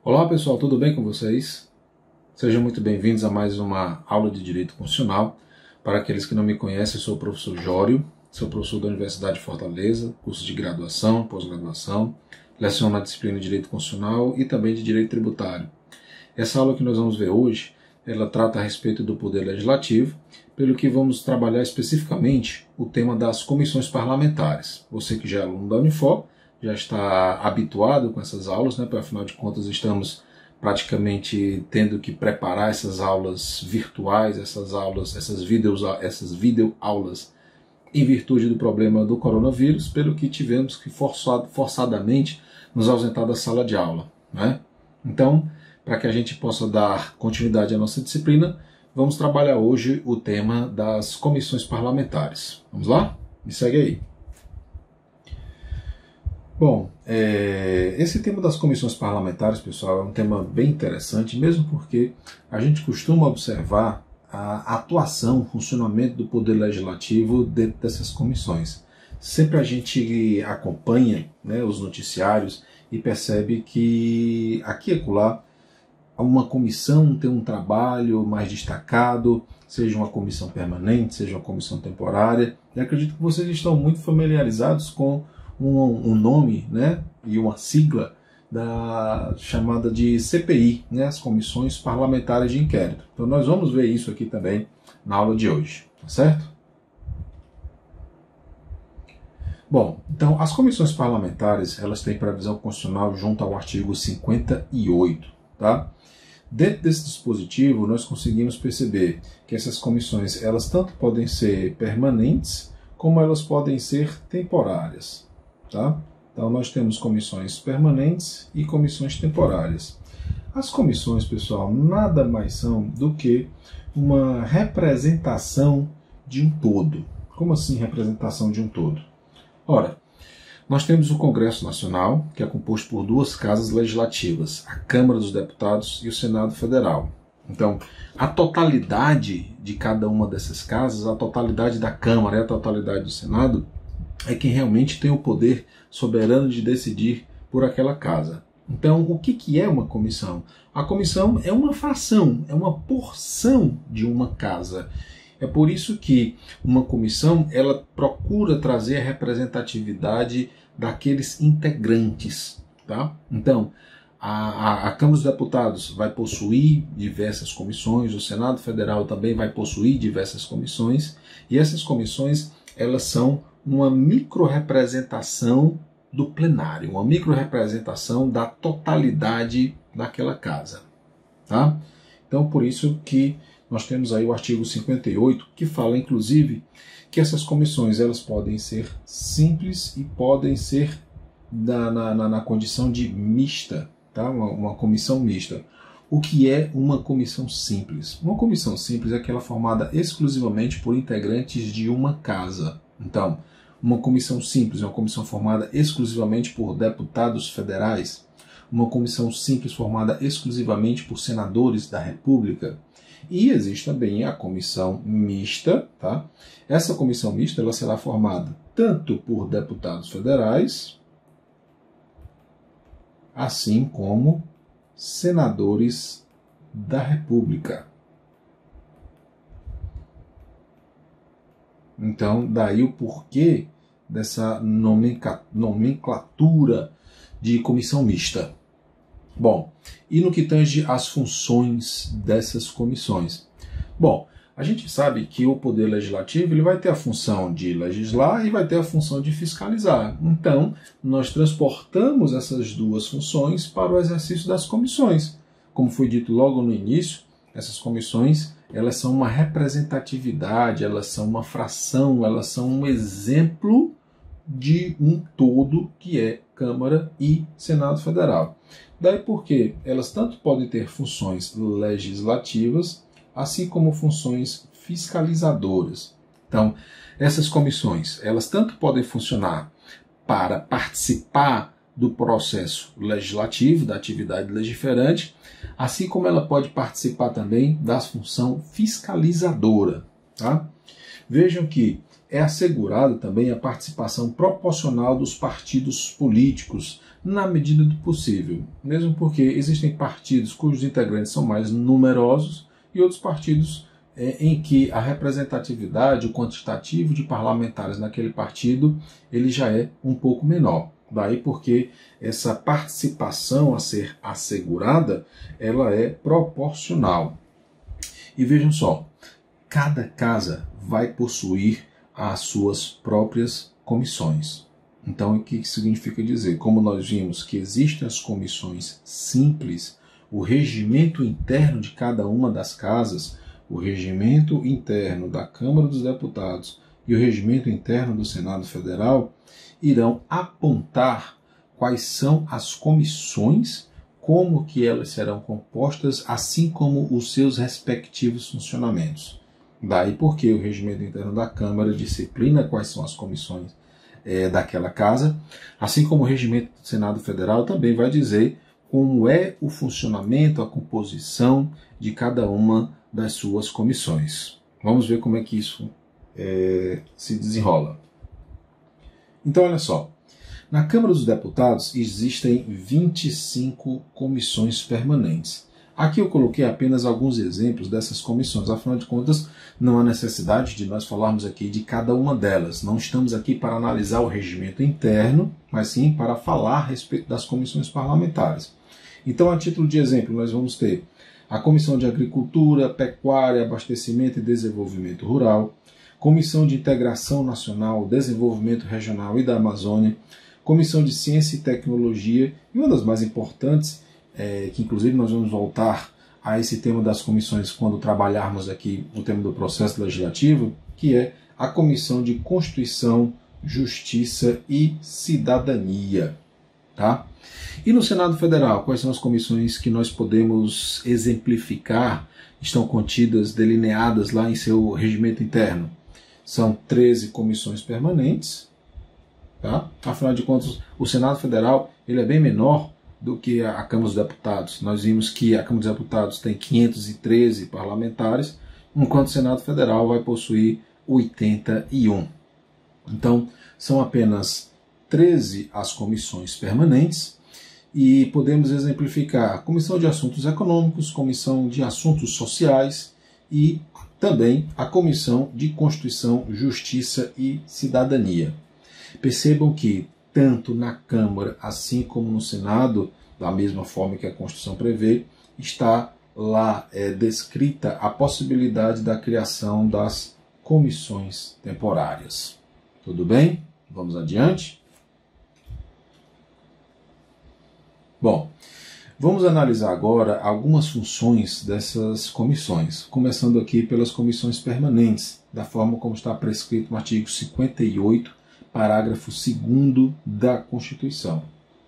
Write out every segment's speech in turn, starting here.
Olá pessoal, tudo bem com vocês? Sejam muito bem-vindos a mais uma aula de Direito Constitucional. Para aqueles que não me conhecem, eu sou o professor Jório, sou professor da Universidade de Fortaleza, curso de graduação, pós-graduação, leciono na disciplina de Direito Constitucional e também de Direito Tributário. Essa aula que nós vamos ver hoje, ela trata a respeito do Poder Legislativo, pelo que vamos trabalhar especificamente o tema das comissões parlamentares. Você que já é aluno da Unifor, já está habituado com essas aulas, né? Porque, afinal de contas, estamos praticamente tendo que preparar essas aulas virtuais, essas videoaulas em virtude do problema do coronavírus, pelo que tivemos que forçadamente nos ausentar da sala de aula, né? Então, para que a gente possa dar continuidade à nossa disciplina, vamos trabalhar hoje o tema das comissões parlamentares. Vamos lá? Me segue aí. Bom, esse tema das comissões parlamentares, pessoal, é um tema bem interessante, mesmo porque a gente costuma observar a atuação, o funcionamento do Poder Legislativo dentro dessas comissões. Sempre a gente acompanha, né, os noticiários e percebe que aqui e acolá uma comissão tem um trabalho mais destacado, seja uma comissão permanente, seja uma comissão temporária, e acredito que vocês estão muito familiarizados com um nome, né, e uma sigla chamada de CPI, né, as Comissões Parlamentares de Inquérito. Então nós vamos ver isso aqui também na aula de hoje, tá certo? Bom, então as comissões parlamentares, elas têm previsão constitucional junto ao artigo 58, tá? Dentro desse dispositivo, nós conseguimos perceber que essas comissões, elas tanto podem ser permanentes, como elas podem ser temporárias. Tá? Então nós temos comissões permanentes e comissões temporárias. As comissões, pessoal, nada mais são do que uma representação de um todo. Como assim representação de um todo? Ora, nós temos o Congresso Nacional, que é composto por duas casas legislativas, a Câmara dos Deputados e o Senado Federal. Então, a totalidade de cada uma dessas casas, a totalidade da Câmara e a totalidade do Senado, é quem realmente tem o poder soberano de decidir por aquela casa. Então, o que é uma comissão? A comissão é uma fração, é uma porção de uma casa. É por isso que uma comissão, ela procura trazer a representatividade daqueles integrantes. Tá? Então, a Câmara dos Deputados vai possuir diversas comissões, o Senado Federal também vai possuir diversas comissões, e essas comissões, elas são uma micro-representação do plenário, uma micro-representação da totalidade daquela casa. Tá? Então, por isso que nós temos aí o artigo 58, que fala, inclusive, que essas comissões, elas podem ser simples e podem ser na condição de mista, tá? Uma comissão mista. O que é uma comissão simples? Uma comissão simples é aquela formada exclusivamente por integrantes de uma casa. Então, uma comissão simples é uma comissão formada exclusivamente por deputados federais, uma comissão simples formada exclusivamente por senadores da República. E existe também a comissão mista, tá? Essa comissão mista, ela será formada tanto por deputados federais, assim como senadores da República. Então, daí o porquê dessa nomenclatura de comissão mista. Bom, e no que tange às funções dessas comissões? Bom, a gente sabe que o Poder Legislativo, ele vai ter a função de legislar e vai ter a função de fiscalizar. Então, nós transportamos essas duas funções para o exercício das comissões. Como foi dito logo no início, essas comissões, elas são uma representatividade, elas são uma fração, elas são um exemplo de um todo que é Câmara e Senado Federal. Daí porque elas tanto podem ter funções legislativas, assim como funções fiscalizadoras. Então, essas comissões, elas tanto podem funcionar para participar do processo legislativo, da atividade legiferante, assim como ela pode participar também da função fiscalizadora. Tá? Vejam que é assegurada também a participação proporcional dos partidos políticos na medida do possível, mesmo porque existem partidos cujos integrantes são mais numerosos e outros partidos em que a representatividade, o quantitativo de parlamentares naquele partido, ele já é um pouco menor. Daí porque essa participação a ser assegurada, ela é proporcional. E vejam só, cada casa vai possuir as suas próprias comissões. Então, o que significa dizer? Como nós vimos que existem as comissões simples, o regimento interno de cada uma das casas, o regimento interno da Câmara dos Deputados e o regimento interno do Senado Federal irão apontar quais são as comissões, como que elas serão compostas, assim como os seus respectivos funcionamentos. Daí porque o regimento interno da Câmara disciplina quais são as comissões daquela casa, assim como o regimento do Senado Federal também vai dizer como é o funcionamento, a composição de cada uma das suas comissões. Vamos ver como é que isso se desenrola. Então, olha só, na Câmara dos Deputados existem 25 comissões permanentes. Aqui eu coloquei apenas alguns exemplos dessas comissões, afinal de contas, não há necessidade de nós falarmos aqui de cada uma delas. Não estamos aqui para analisar o regimento interno, mas sim para falar a respeito das comissões parlamentares. Então, a título de exemplo, nós vamos ter a Comissão de Agricultura, Pecuária, Abastecimento e Desenvolvimento Rural, Comissão de Integração Nacional, Desenvolvimento Regional e da Amazônia, Comissão de Ciência e Tecnologia, e uma das mais importantes, que inclusive nós vamos voltar a esse tema das comissões quando trabalharmos aqui o tema do processo legislativo, que é a Comissão de Constituição, Justiça e Cidadania. Tá? E no Senado Federal, quais são as comissões que nós podemos exemplificar, estão contidas, delineadas lá em seu regimento interno? São 13 comissões permanentes. Tá? Afinal de contas, o Senado Federal ele é bem menor do que a Câmara dos Deputados. Nós vimos que a Câmara dos Deputados tem 513 parlamentares, enquanto o Senado Federal vai possuir 81. Então, são apenas 13 as comissões permanentes e podemos exemplificar a Comissão de Assuntos Econômicos, Comissão de Assuntos Sociais e também a Comissão de Constituição, Justiça e Cidadania. Percebam que tanto na Câmara, assim como no Senado, da mesma forma que a Constituição prevê, está lá descrita a possibilidade da criação das comissões temporárias. Tudo bem? Vamos adiante? Bom, vamos analisar agora algumas funções dessas comissões, começando aqui pelas comissões permanentes, da forma como está prescrito no artigo 58, parágrafo 2º da Constituição.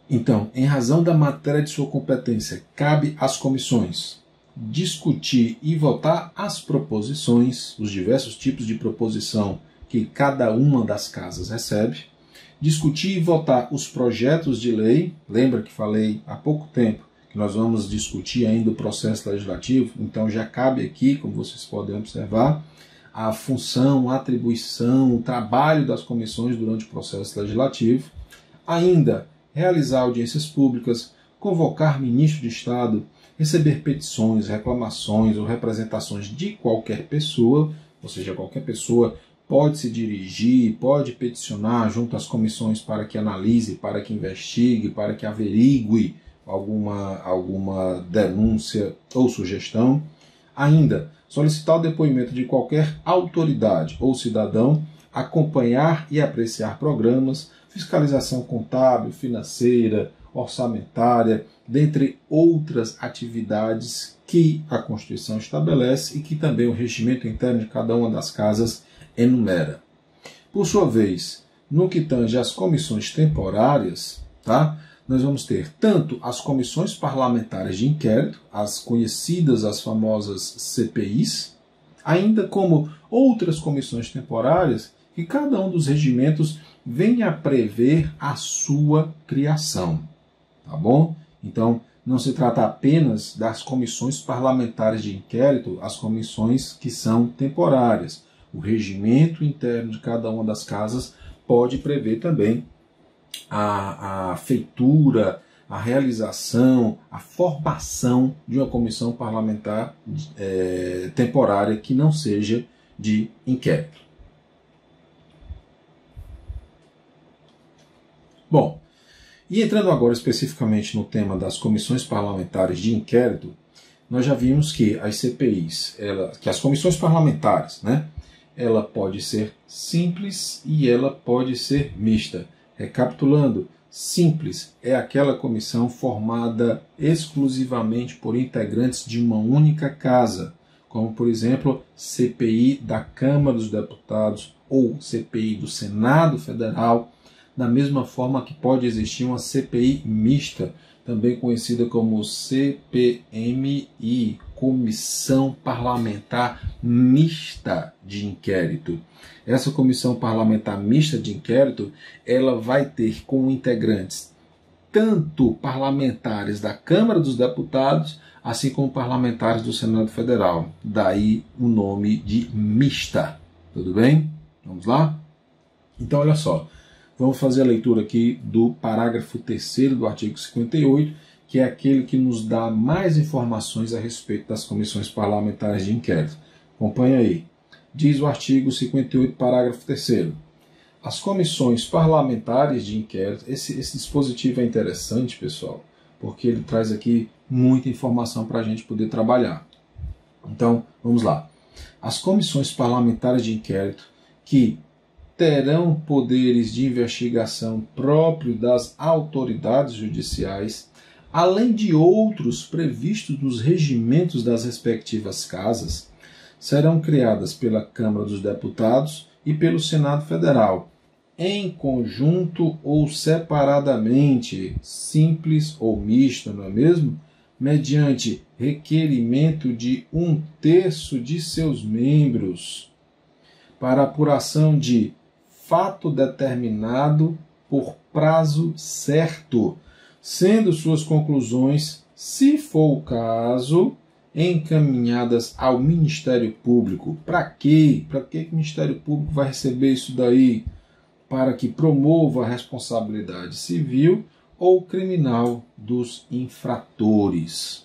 Então, em razão da matéria de sua competência, cabe às comissões discutir e votar as proposições, os diversos tipos de proposição que cada uma das casas recebe, discutir e votar os projetos de lei. Lembra que falei há pouco tempo que nós vamos discutir ainda o processo legislativo, então já cabe aqui, como vocês podem observar, a função, a atribuição, o trabalho das comissões durante o processo legislativo, ainda realizar audiências públicas, convocar ministro de Estado, receber petições, reclamações ou representações de qualquer pessoa, ou seja, qualquer pessoa pode se dirigir, pode peticionar junto às comissões para que analise, para que investigue, para que averigue alguma denúncia ou sugestão. Ainda, solicitar o depoimento de qualquer autoridade ou cidadão, acompanhar e apreciar programas, fiscalização contábil, financeira, orçamentária, dentre outras atividades que a Constituição estabelece e que também o regimento interno de cada uma das casas enumera. Por sua vez, no que tange às comissões temporárias, tá? Nós vamos ter tanto as comissões parlamentares de inquérito, as conhecidas, as famosas CPIs, ainda como outras comissões temporárias que cada um dos regimentos venha a prever a sua criação. Tá bom? Então, não se trata apenas das comissões parlamentares de inquérito, as comissões que são temporárias. O regimento interno de cada uma das casas pode prever também a feitura, a realização, a formação de uma comissão parlamentar temporária que não seja de inquérito. Bom, e entrando agora especificamente no tema das comissões parlamentares de inquérito, nós já vimos que as CPIs, que as comissões parlamentares, né, ela pode ser simples e ela pode ser mista. Recapitulando, simples é aquela comissão formada exclusivamente por integrantes de uma única casa, como por exemplo CPI da Câmara dos Deputados ou CPI do Senado Federal, da mesma forma que pode existir uma CPI mista, também conhecida como CPMI, Comissão Parlamentar Mista de Inquérito. Essa Comissão Parlamentar Mista de Inquérito, ela vai ter como integrantes tanto parlamentares da Câmara dos Deputados, assim como parlamentares do Senado Federal. Daí o nome de mista. Tudo bem? Vamos lá? Então, olha só. Vamos fazer a leitura aqui do parágrafo 3º do artigo 58, que é aquele que nos dá mais informações a respeito das comissões parlamentares de inquérito. Acompanha aí. Diz o artigo 58, parágrafo 3º. As comissões parlamentares de inquérito, esse dispositivo é interessante, pessoal, porque ele traz aqui muita informação para a gente poder trabalhar. Então, vamos lá. As comissões parlamentares de inquérito que terão poderes de investigação próprio das autoridades judiciais, além de outros previstos nos regimentos das respectivas casas, serão criadas pela Câmara dos Deputados e pelo Senado Federal, em conjunto ou separadamente, simples ou mista, não é mesmo? Mediante requerimento de 1/3 de seus membros, para apuração de fato determinado por prazo certo, sendo suas conclusões, se for o caso, encaminhadas ao Ministério Público. Para quê? Para que o Ministério Público vai receber isso daí? Para que promova a responsabilidade civil ou criminal dos infratores.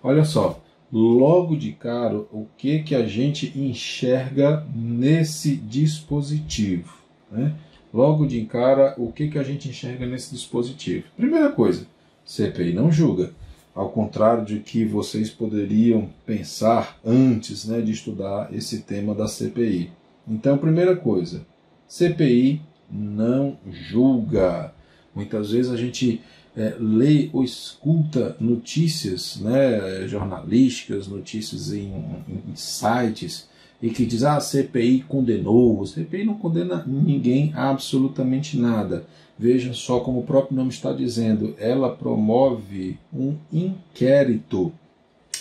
Olha só, logo de cara, o que a gente enxerga nesse dispositivo? Né? Logo de cara, o que a gente enxerga nesse dispositivo? Primeira coisa, CPI não julga, ao contrário de que vocês poderiam pensar antes, né, de estudar esse tema da CPI. Então, primeira coisa, CPI não julga. Muitas vezes a gente lê ou escuta notícias, né, jornalísticas, notícias em sites, e que diz, a CPI condenou. A CPI não condena ninguém absolutamente nada. Vejam só como o próprio nome está dizendo, ela promove um inquérito.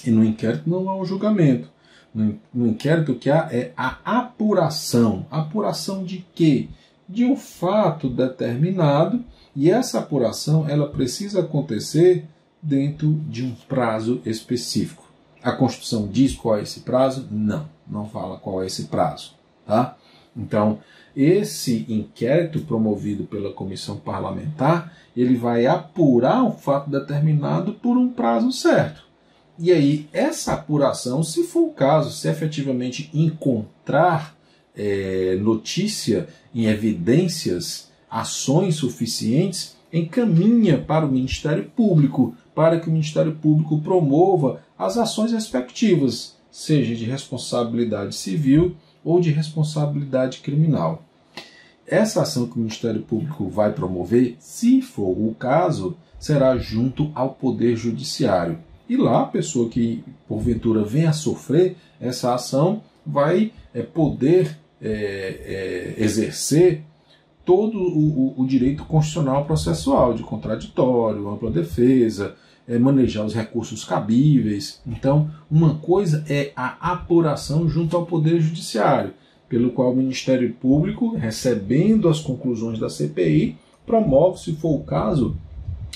E no inquérito não há um julgamento. No inquérito o que há é a apuração. Apuração de quê? De um fato determinado, e essa apuração ela precisa acontecer dentro de um prazo específico. A Constituição diz qual é esse prazo? Não fala qual é esse prazo. Tá? Então, esse inquérito promovido pela comissão parlamentar, ele vai apurar um fato determinado por um prazo certo. E aí, essa apuração, se for o caso, se efetivamente encontrar notícia em evidências, ações suficientes, encaminha para o Ministério Público, para que o Ministério Público promova as ações respectivas, seja de responsabilidade civil ou de responsabilidade criminal. Essa ação que o Ministério Público vai promover, se for o caso, será junto ao Poder Judiciário. E lá a pessoa que, porventura, venha a sofrer essa ação vai poder exercer todo o direito constitucional processual, de contraditório, ampla defesa, manejar os recursos cabíveis. Então, uma coisa é a apuração junto ao Poder Judiciário, pelo qual o Ministério Público, recebendo as conclusões da CPI, promove, se for o caso,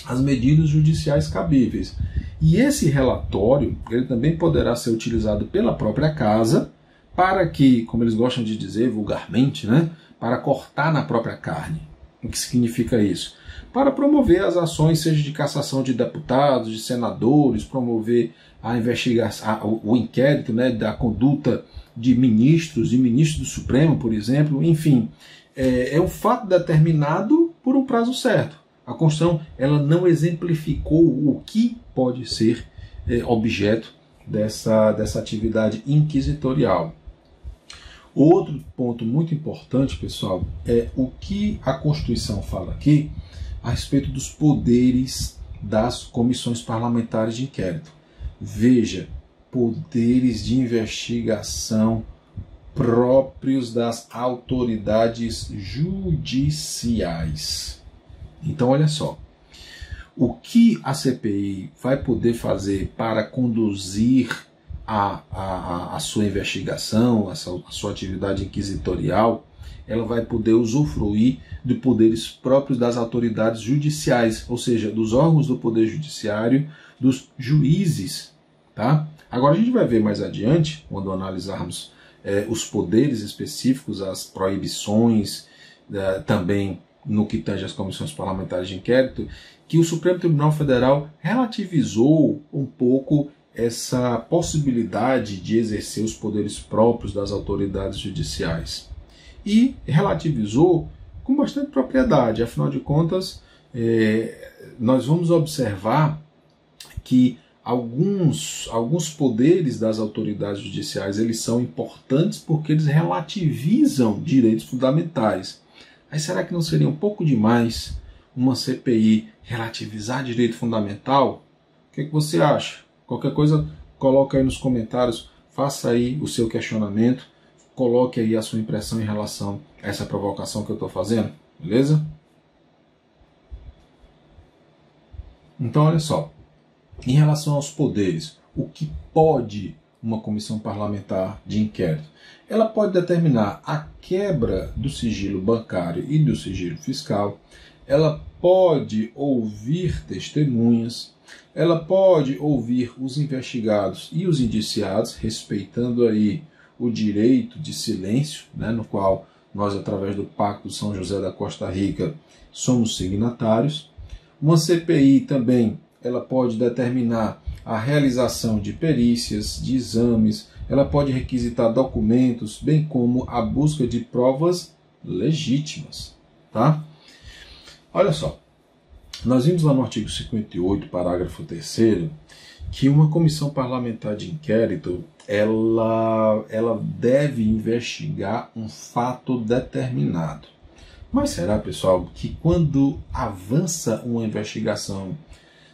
as medidas judiciais cabíveis. E esse relatório, ele também poderá ser utilizado pela própria Casa para que, como eles gostam de dizer vulgarmente, né, para cortar na própria carne. O que significa isso? Para promover as ações, seja de cassação de deputados, de senadores, promover a investigação, o inquérito, né, da conduta de ministros do Supremo, por exemplo, enfim, é um fato determinado por um prazo certo. A Constituição ela não exemplificou o que pode ser objeto dessa atividade inquisitorial. Outro ponto muito importante, pessoal, é o que a Constituição fala aqui a respeito dos poderes das comissões parlamentares de inquérito. Veja, poderes de investigação próprios das autoridades judiciais. Então, olha só, o que a CPI vai poder fazer para conduzir a sua investigação, a sua atividade inquisitorial, ela vai poder usufruir de poderes próprios das autoridades judiciais, ou seja, dos órgãos do Poder Judiciário, dos juízes. Tá? Agora a gente vai ver mais adiante, quando analisarmos os poderes específicos, as proibições, também no que tange às comissões parlamentares de inquérito, que o Supremo Tribunal Federal relativizou um pouco essa possibilidade de exercer os poderes próprios das autoridades judiciais. E relativizou com bastante propriedade. Afinal de contas, nós vamos observar que alguns poderes das autoridades judiciais eles são importantes porque eles relativizam direitos fundamentais. Aí será que não seria um pouco demais uma CPI relativizar direito fundamental? O que você acha? Qualquer coisa, coloca aí nos comentários, faça aí o seu questionamento, coloque aí a sua impressão em relação a essa provocação que eu estou fazendo, beleza? Então, olha só, em relação aos poderes, o que pode uma comissão parlamentar de inquérito? Ela pode determinar a quebra do sigilo bancário e do sigilo fiscal, ela pode ouvir testemunhas, ela pode ouvir os investigados e os indiciados, respeitando aí o direito de silêncio, né, no qual nós, através do Pacto de São José da Costa Rica, somos signatários. Uma CPI também ela pode determinar a realização de perícias, de exames, ela pode requisitar documentos, bem como a busca de provas legítimas. Tá? Olha só, nós vimos lá no artigo 58, parágrafo 3º, que uma comissão parlamentar de inquérito ela deve investigar um fato determinado. Mas será, pessoal, que quando avança uma investigação,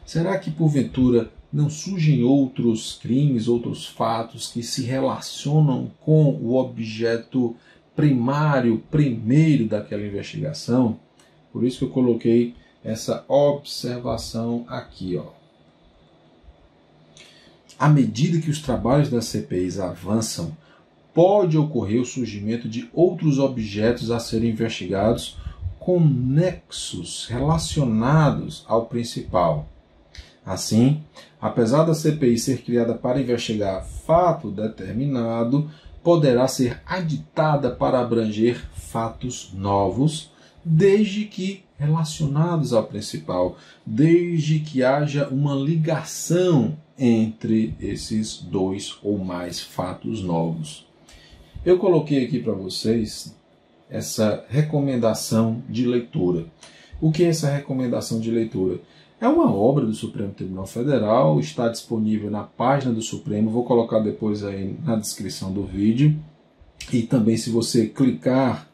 será que porventura não surgem outros crimes, outros fatos que se relacionam com o objeto primeiro daquela investigação? Por isso que eu coloquei essa observação aqui, ó. À medida que os trabalhos das CPIs avançam, pode ocorrer o surgimento de outros objetos a serem investigados com nexos relacionados ao principal. Assim, apesar da CPI ser criada para investigar fato determinado, poderá ser aditada para abranger fatos novos, desde que relacionados ao principal, desde que haja uma ligação entre esses dois ou mais fatos novos. Eu coloquei aqui para vocês essa recomendação de leitura. O que é essa recomendação de leitura? É uma obra do Supremo Tribunal Federal, está disponível na página do Supremo, vou colocar depois aí na descrição do vídeo. E também, se você clicar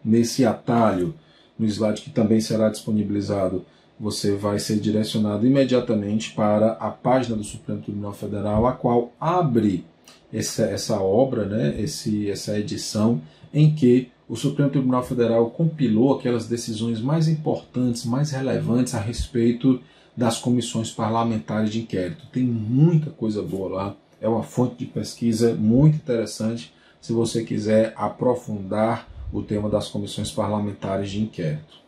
nesse atalho no slide que também será disponibilizado, você vai ser direcionado imediatamente para a página do Supremo Tribunal Federal, a qual abre essa obra, né, essa edição em que o Supremo Tribunal Federal compilou aquelas decisões mais importantes, mais relevantes a respeito das comissões parlamentares de inquérito. Tem muita coisa boa lá, é uma fonte de pesquisa muito interessante se você quiser aprofundar o tema das comissões parlamentares de inquérito.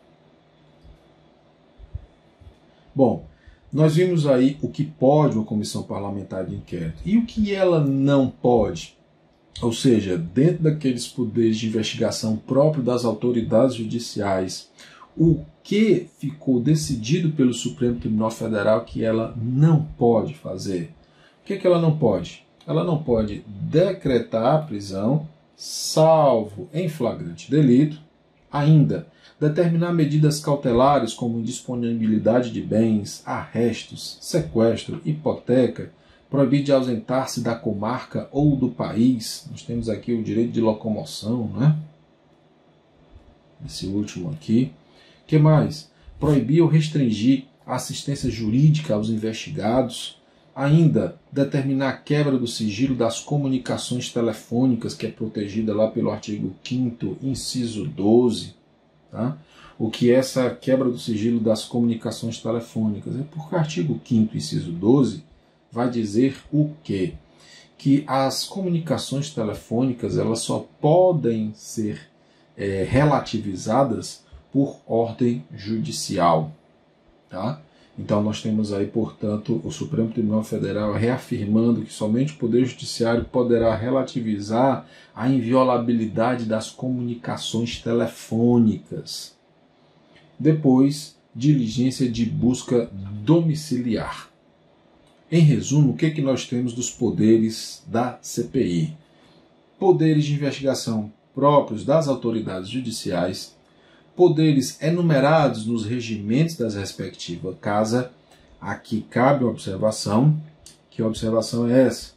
Bom, nós vimos aí o que pode uma comissão parlamentar de inquérito e o que ela não pode. ou seja, dentro daqueles poderes de investigação próprios das autoridades judiciais, o que ficou decidido pelo Supremo Tribunal Federal que ela não pode fazer. O que ela não pode? Ela não pode decretar a prisão, salvo em flagrante delito, ainda determinar medidas cautelares como indisponibilidade de bens, arrestos, sequestro, hipoteca, proibir de ausentar-se da comarca ou do país. Nós temos aqui o direito de locomoção, né? Esse último aqui. O que mais? Proibir ou restringir a assistência jurídica aos investigados. Ainda, determinar a quebra do sigilo das comunicações telefônicas, que é protegida lá pelo artigo 5º, inciso 12. Tá? O que é essa quebra do sigilo das comunicações telefônicas? É porque o artigo 5º, inciso 12, vai dizer o quê? Que as comunicações telefônicas elas só podem ser relativizadas por ordem judicial. Tá? Então nós temos aí, portanto, o Supremo Tribunal Federal reafirmando que somente o Poder Judiciário poderá relativizar a inviolabilidade das comunicações telefônicas. Depois, diligência de busca domiciliar. Em resumo, o que nós temos dos poderes da CPI? Poderes de investigação próprios das autoridades judiciais, poderes enumerados nos regimentos das respectivas casas. Aqui cabe uma observação. Que observação é essa?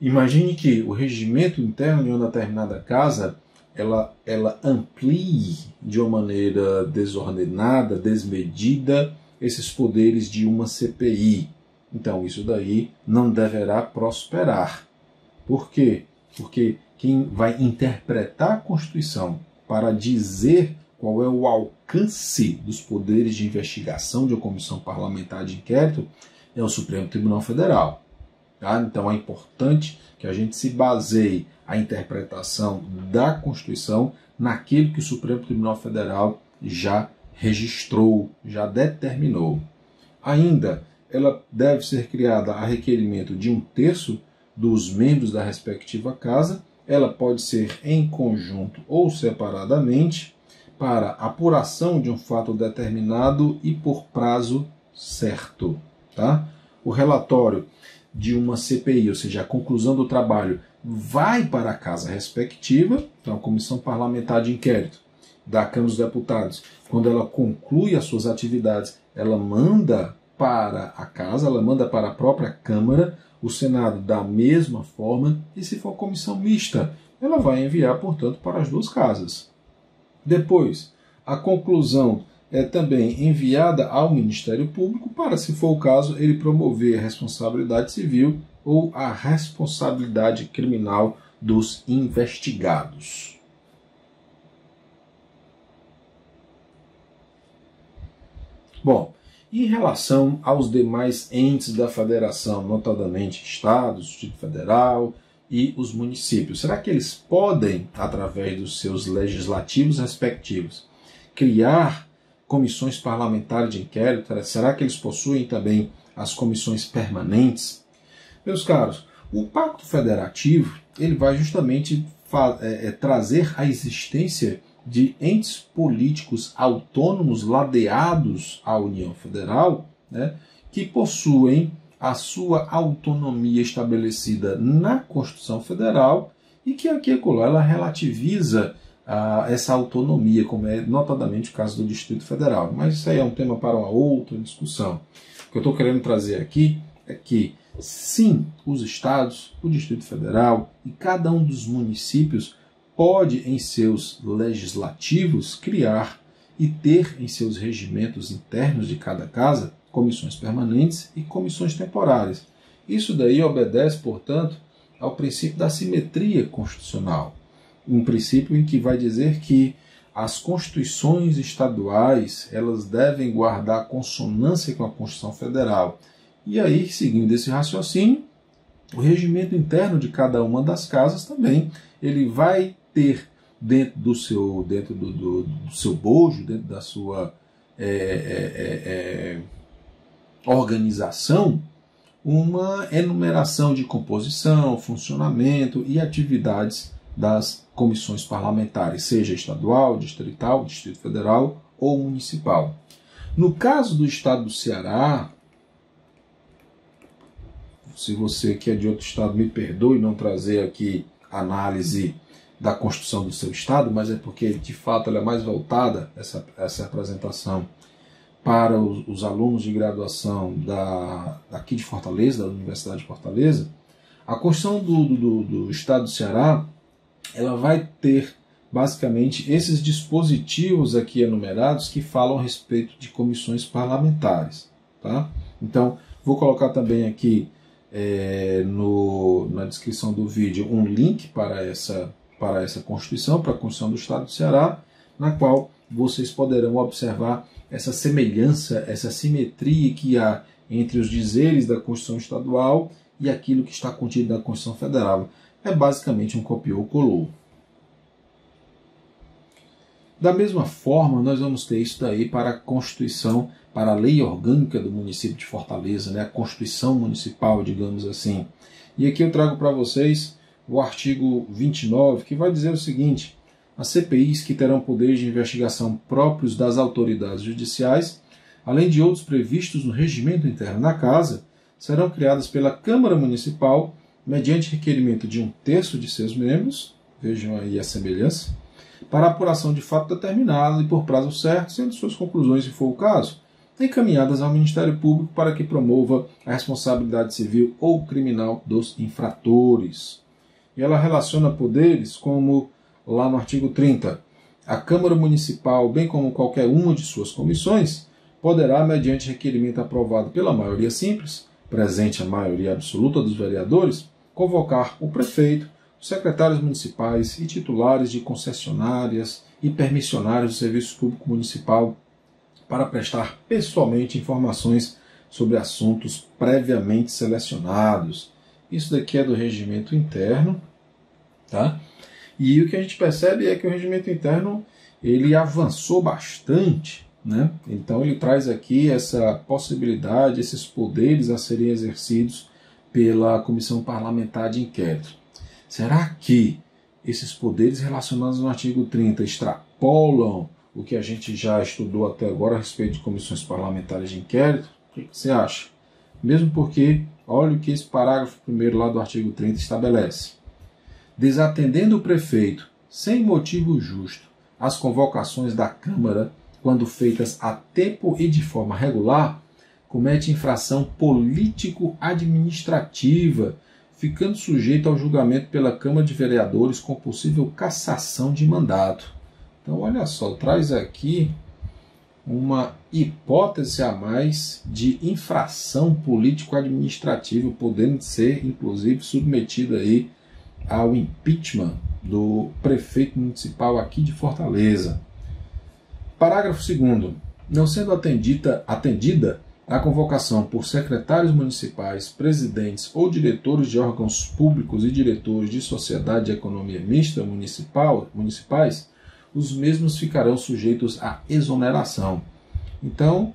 Imagine que o regimento interno de uma determinada casa ela amplie de uma maneira desordenada, desmedida, esses poderes de uma CPI. Então isso daí não deverá prosperar. Por quê? Porque quem vai interpretar a Constituição para dizer qual é o alcance dos poderes de investigação de uma comissão parlamentar de inquérito é o Supremo Tribunal Federal. Tá? Então é importante que a gente se baseie a interpretação da Constituição naquilo que o Supremo Tribunal Federal já registrou, já determinou. Ainda, ela deve ser criada a requerimento de 1/3 dos membros da respectiva casa. Ela pode ser em conjunto ou separadamente, para apuração de um fato determinado e por prazo certo. Tá? O relatório de uma CPI, ou seja, a conclusão do trabalho, vai para a casa respectiva, então a Comissão Parlamentar de Inquérito da Câmara dos Deputados. Quando ela conclui as suas atividades, ela manda para a casa, ela manda para a própria Câmara, o Senado da mesma forma, e se for comissão mista, ela vai enviar, portanto, para as duas casas. Depois, a conclusão é também enviada ao Ministério Público para, se for o caso, ele promover a responsabilidade civil ou a responsabilidade criminal dos investigados. Bom, em relação aos demais entes da federação, notadamente estados, Distrito Federal e os municípios, será que eles podem, através dos seus legislativos respectivos, criar comissões parlamentares de inquérito? Será que eles possuem também as comissões permanentes? Meus caros, o Pacto Federativo ele vai justamente trazer a existência de entes políticos autônomos ladeados à União Federal, né, que possuem a sua autonomia estabelecida na Constituição Federal e que aqui ela relativiza essa autonomia, como é notadamente o caso do Distrito Federal. Mas isso aí é um tema para uma outra discussão. O que eu estou querendo trazer aqui é que, sim, os estados, o Distrito Federal e cada um dos municípios pode, em seus legislativos, criar e ter em seus regimentos internos de cada casa comissões permanentes e comissões temporárias. Isso daí obedece, portanto, ao princípio da simetria constitucional. Um princípio em que vai dizer que as constituições estaduais elas devem guardar consonância com a Constituição Federal. E aí, seguindo esse raciocínio, o regimento interno de cada uma das casas também ele vai ter dentro do seu bojo, dentro da sua organização, uma enumeração de composição, funcionamento e atividades das comissões parlamentares, seja estadual, distrital, Distrito Federal ou municipal. No caso do estado do Ceará, se você que é de outro estado me perdoe não trazer aqui análise da Constituição do seu estado, mas é porque de fato ela é mais voltada, essa apresentação, para os alunos de graduação daqui de Fortaleza, da Universidade de Fortaleza. A Constituição do estado do Ceará, ela vai ter basicamente esses dispositivos aqui enumerados que falam a respeito de comissões parlamentares. Tá? Então, vou colocar também aqui na descrição do vídeo um link para essa Constituição, para a Constituição do Estado do Ceará, na qual vocês poderão observar essa semelhança, essa simetria que há entre os dizeres da Constituição Estadual e aquilo que está contido na Constituição Federal. É basicamente um copiou-colou. Da mesma forma, nós vamos ter isso daí para a Constituição, para a Lei Orgânica do município de Fortaleza, né? A Constituição Municipal, digamos assim. E aqui eu trago para vocês o artigo 29, que vai dizer o seguinte: as CPIs que terão poderes de investigação próprios das autoridades judiciais, além de outros previstos no regimento interno da Casa, serão criadas pela Câmara Municipal mediante requerimento de 1/3 de seus membros, vejam aí a semelhança, para apuração de fato determinado e por prazo certo, sendo suas conclusões, se for o caso, encaminhadas ao Ministério Público para que promova a responsabilidade civil ou criminal dos infratores. E ela relaciona poderes como, lá no artigo 30, a Câmara Municipal, bem como qualquer uma de suas comissões, poderá, mediante requerimento aprovado pela maioria simples, presente a maioria absoluta dos vereadores, convocar o prefeito, os secretários municipais e titulares de concessionárias e permissionários do Serviço Público Municipal para prestar pessoalmente informações sobre assuntos previamente selecionados. Isso daqui é do regimento interno, tá? E o que a gente percebe é que o regimento interno ele avançou bastante, né? Então ele traz aqui essa possibilidade, esses poderes a serem exercidos pela Comissão Parlamentar de Inquérito. Será que esses poderes relacionados no artigo 30 extrapolam o que a gente já estudou até agora a respeito de comissões parlamentares de inquérito? O que você acha? Mesmo porque, olha o que esse parágrafo 1º lá do artigo 30 estabelece. Desatendendo o prefeito, sem motivo justo, as convocações da Câmara, quando feitas a tempo e de forma regular, comete infração político-administrativa, ficando sujeito ao julgamento pela Câmara de Vereadores com possível cassação de mandato. Então, olha só, traz aqui uma hipótese a mais de infração político-administrativa, podendo ser, inclusive, submetida aí ao impeachment do prefeito municipal aqui de Fortaleza. Parágrafo 2º. Não sendo atendida a convocação por secretários municipais, presidentes ou diretores de órgãos públicos e diretores de sociedade de economia mista municipais, os mesmos ficarão sujeitos à exoneração. Então,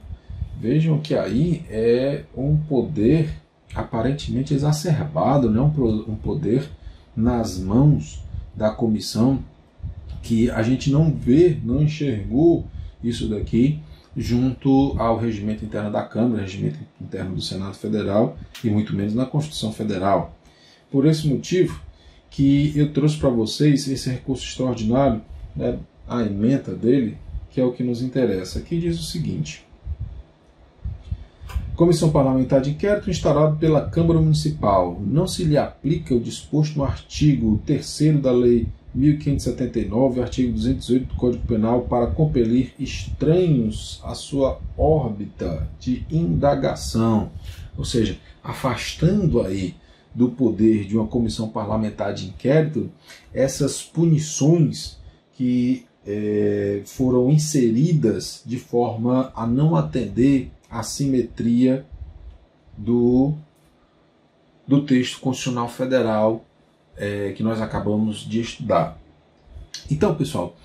vejam que aí é um poder aparentemente exacerbado, né? Um poder nas mãos da comissão que a gente não vê, não enxergou isso daqui junto ao regimento interno da Câmara, regimento interno do Senado Federal e muito menos na Constituição Federal. Por esse motivo que eu trouxe para vocês esse recurso extraordinário, né, a ementa dele, que é o que nos interessa. Aqui diz o seguinte: Comissão Parlamentar de Inquérito instaurada pela Câmara Municipal. Não se lhe aplica o disposto no artigo 3º da Lei 1579, artigo 218 do Código Penal, para compelir estranhos à sua órbita de indagação, ou seja, afastando aí do poder de uma comissão parlamentar de inquérito essas punições que foram inseridas de forma a não atender à simetria do texto constitucional federal que nós acabamos de estudar. Então, pessoal,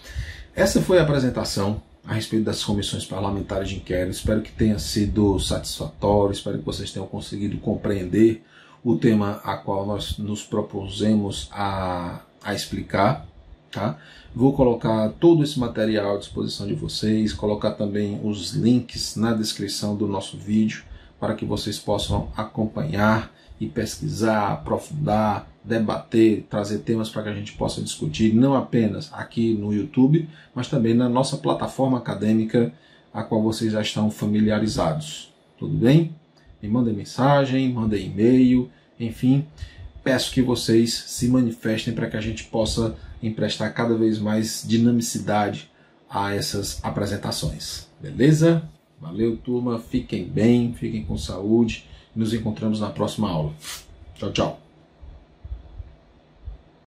essa foi a apresentação a respeito das comissões parlamentares de inquérito. Espero que tenha sido satisfatório, espero que vocês tenham conseguido compreender o tema a qual nós nos propusemos a explicar. Tá? Vou colocar todo esse material à disposição de vocês, colocar também os links na descrição do nosso vídeo para que vocês possam acompanhar e pesquisar, aprofundar, debater, trazer temas para que a gente possa discutir, não apenas aqui no YouTube, mas também na nossa plataforma acadêmica, a qual vocês já estão familiarizados. Tudo bem? Me mandem mensagem, mandem e-mail, enfim, peço que vocês se manifestem para que a gente possa emprestar cada vez mais dinamicidade a essas apresentações. Beleza? Valeu, turma. Fiquem bem, fiquem com saúde. Nos encontramos na próxima aula. Tchau, tchau.